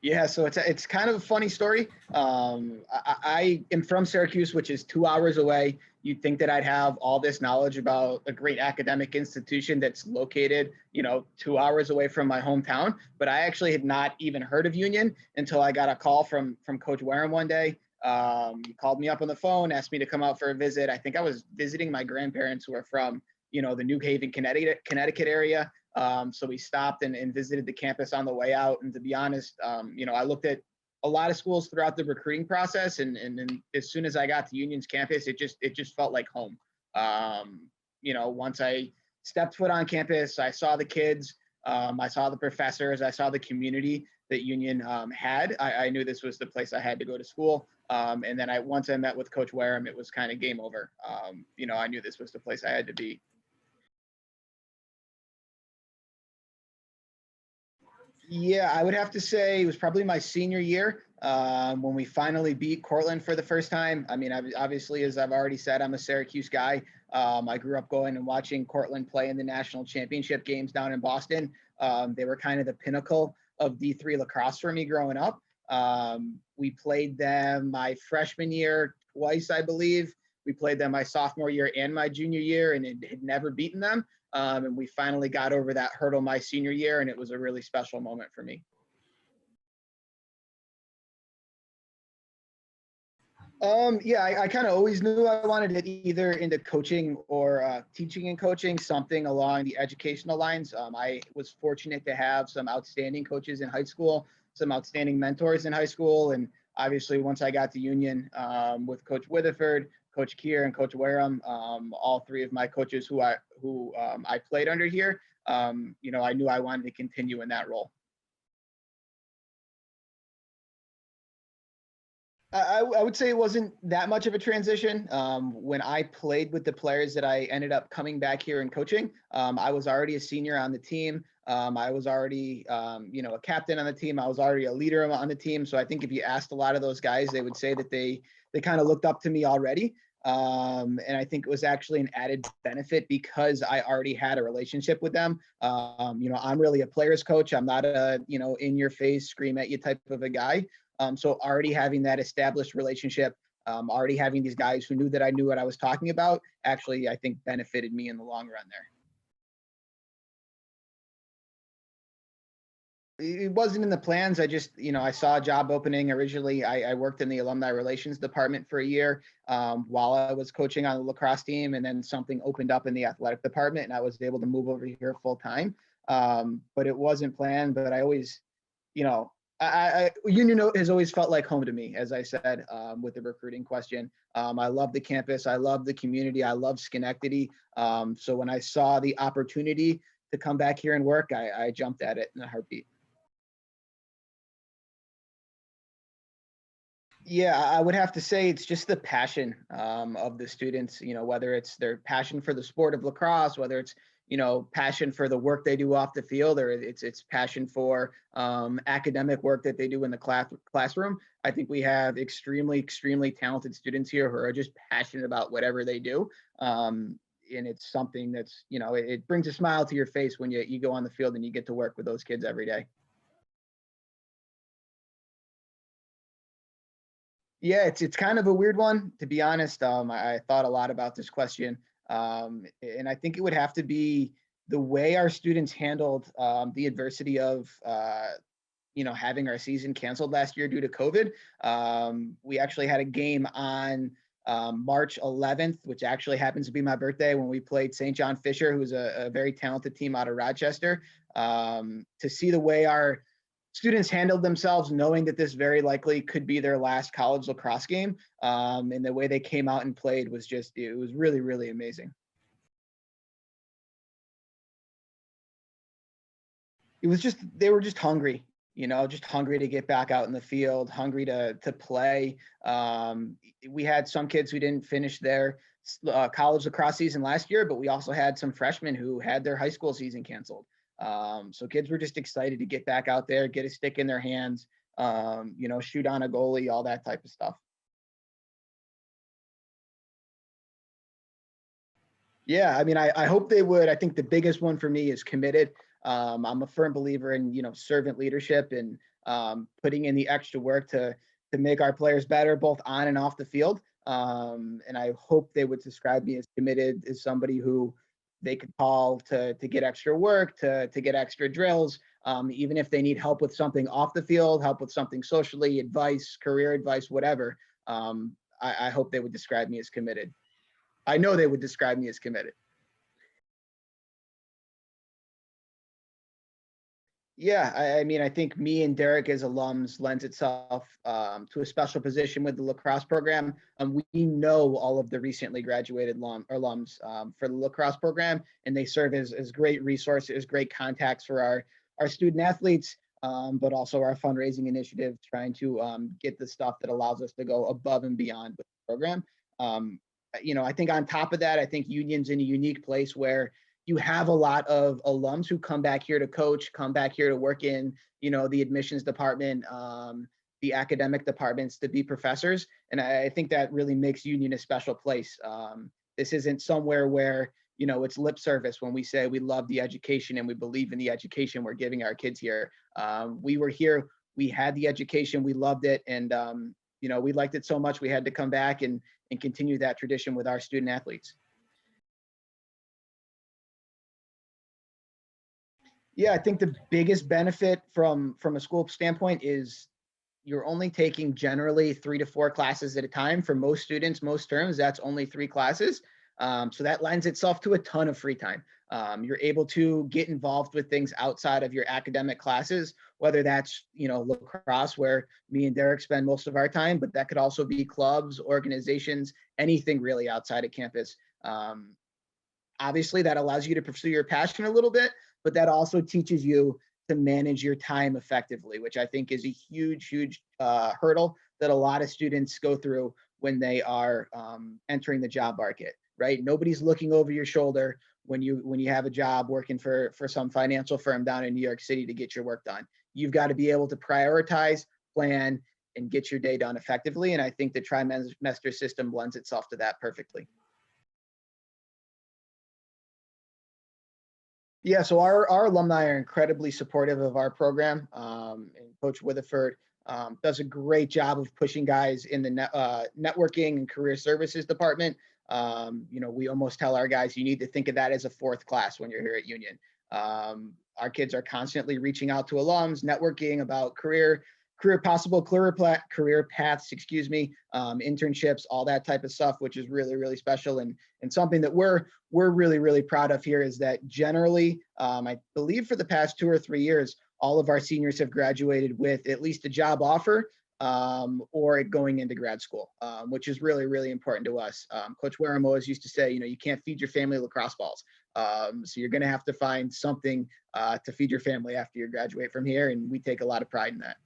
Yeah, so it's kind of a funny story. I am from Syracuse, which is 2 hours away. You'd think that I'd have all this knowledge about a great academic institution that's located, 2 hours away from my hometown. But I actually had not even heard of Union until I got a call from Coach Wareham one day. He called me up on the phone, asked me to come out for a visit. I think I was visiting my grandparents who are from, the New Haven, Connecticut area. So we stopped and visited the campus on the way out. And to be honest, I looked at a lot of schools throughout the recruiting process, and as soon as I got to Union's campus, it just felt like home. Once I stepped foot on campus, I saw the kids, I saw the professors, I saw the community that Union had. I knew this was the place I had to go to school. And then once I met with Coach Wareham, it was kind of game over. I knew this was the place I had to be. Yeah, I would have to say it was probably my senior year when we finally beat Cortland for the first time. I mean, obviously, as I've already said, I'm a Syracuse guy. I grew up going and watching Cortland play in the national championship games down in Boston. They were kind of the pinnacle of D3 lacrosse for me growing up. We played them my freshman year twice, I believe. We played them my sophomore year and my junior year, and had never beaten them. And we finally got over that hurdle my senior year, and it was a really special moment for me. Yeah, I kind of always knew I wanted to get either into coaching or teaching and coaching, something along the educational lines. I was fortunate to have some outstanding coaches in high school, some outstanding mentors in high school. And obviously, once I got to Union with Coach Witherford, Coach Keir, and Coach Wareham, all three of my coaches who I played under here, I knew I wanted to continue in that role. I would say it wasn't that much of a transition. When I played with the players that I ended up coming back here and coaching, I was already a senior on the team. I was already, a captain on the team. I was already a leader on the team. So I think if you asked a lot of those guys, they would say that they kind of looked up to me already. And I think it was actually an added benefit because I already had a relationship with them. I'm really a player's coach. I'm not a, in your face, scream at you type of a guy. So already having that established relationship, already having these guys who knew that I knew what I was talking about, actually, I think benefited me in the long run there. It wasn't in the plans. I just, I saw a job opening originally. I worked in the alumni relations department for a year while I was coaching on the lacrosse team, and then something opened up in the athletic department, and I was able to move over here full time. But it wasn't planned. But I always, Union has always felt like home to me, as I said, with the recruiting question. I love the campus. I love the community. I love Schenectady. So when I saw the opportunity to come back here and work, I jumped at it in a heartbeat. Yeah, I would have to say it's just the passion of the students, whether it's their passion for the sport of lacrosse, whether it's, passion for the work they do off the field, or it's passion for academic work that they do in the classroom. I think we have extremely, extremely talented students here who are just passionate about whatever they do. And it's something that's, it brings a smile to your face when you go on the field and you get to work with those kids every day. Yeah, it's kind of a weird one, to be honest. I thought a lot about this question, and I think it would have to be the way our students handled the adversity of having our season canceled last year due to COVID. We actually had a game on March 11th, which actually happens to be my birthday, when we played St. John Fisher, who's a very talented team out of Rochester. To see the way our students handled themselves, knowing that this very likely could be their last college lacrosse game, and the way they came out and played it was really, really amazing. They were just hungry, just hungry to get back out in the field, hungry to play. We had some kids who didn't finish their college lacrosse season last year, but we also had some freshmen who had their high school season canceled. So kids were just excited to get back out there, get a stick in their hands, shoot on a goalie, all that type of stuff. Yeah, I mean, I hope they would. I think the biggest one for me is committed. I'm a firm believer in, servant leadership, and putting in the extra work to make our players better, both on and off the field. And I hope they would describe me as committed, as somebody who they could call to get extra work, to get extra drills, even if they need help with something off the field, help with something socially, advice, career advice, whatever. I hope they would describe me as committed. I know they would describe me as committed. Yeah, I mean, I think me and Derek as alums lends itself to a special position with the lacrosse program. We know all of the recently graduated alums for the lacrosse program, and they serve as great resources, great contacts for our student athletes, but also our fundraising initiative, trying to get the stuff that allows us to go above and beyond with the program. Um, I think on top of that, I think Union's in a unique place where you have a lot of alums who come back here to coach, come back here to work in, the admissions department, the academic departments, to be professors. And I think that really makes Union a special place. This isn't somewhere where, it's lip service when we say we love the education and we believe in the education we're giving our kids here. We were here, we had the education, we loved it. And, we liked it so much, we had to come back and continue that tradition with our student athletes. Yeah, I think the biggest benefit from a school standpoint is you're only taking generally 3 to 4 classes at a time. For most students, most terms, that's only 3 classes. So that lends itself to a ton of free time. You're able to get involved with things outside of your academic classes, whether that's, lacrosse, where me and Derek spend most of our time, but that could also be clubs, organizations, anything really outside of campus. Obviously, that allows you to pursue your passion a little bit, but that also teaches you to manage your time effectively, which I think is a huge hurdle that a lot of students go through when they are entering the job market. Right? Nobody's looking over your shoulder when you have a job working for some financial firm down in New York City to get your work done. You've got to be able to prioritize, plan, and get your day done effectively. And I think the trimester system lends itself to that perfectly. Yeah, so our alumni are incredibly supportive of our program, and Coach Witherford does a great job of pushing guys in the networking and career services department. We almost tell our guys, you need to think of that as a fourth class when you're here at Union. Our kids are constantly reaching out to alums, networking about career paths, internships, all that type of stuff, which is really special, and something that we're really proud of here is that generally, I believe for the past 2 or 3 years, all of our seniors have graduated with at least a job offer, or going into grad school, which is really important to us. Coach Wareham always used to say, you can't feed your family lacrosse balls. So you're going to have to find something to feed your family after you graduate from here, and we take a lot of pride in that.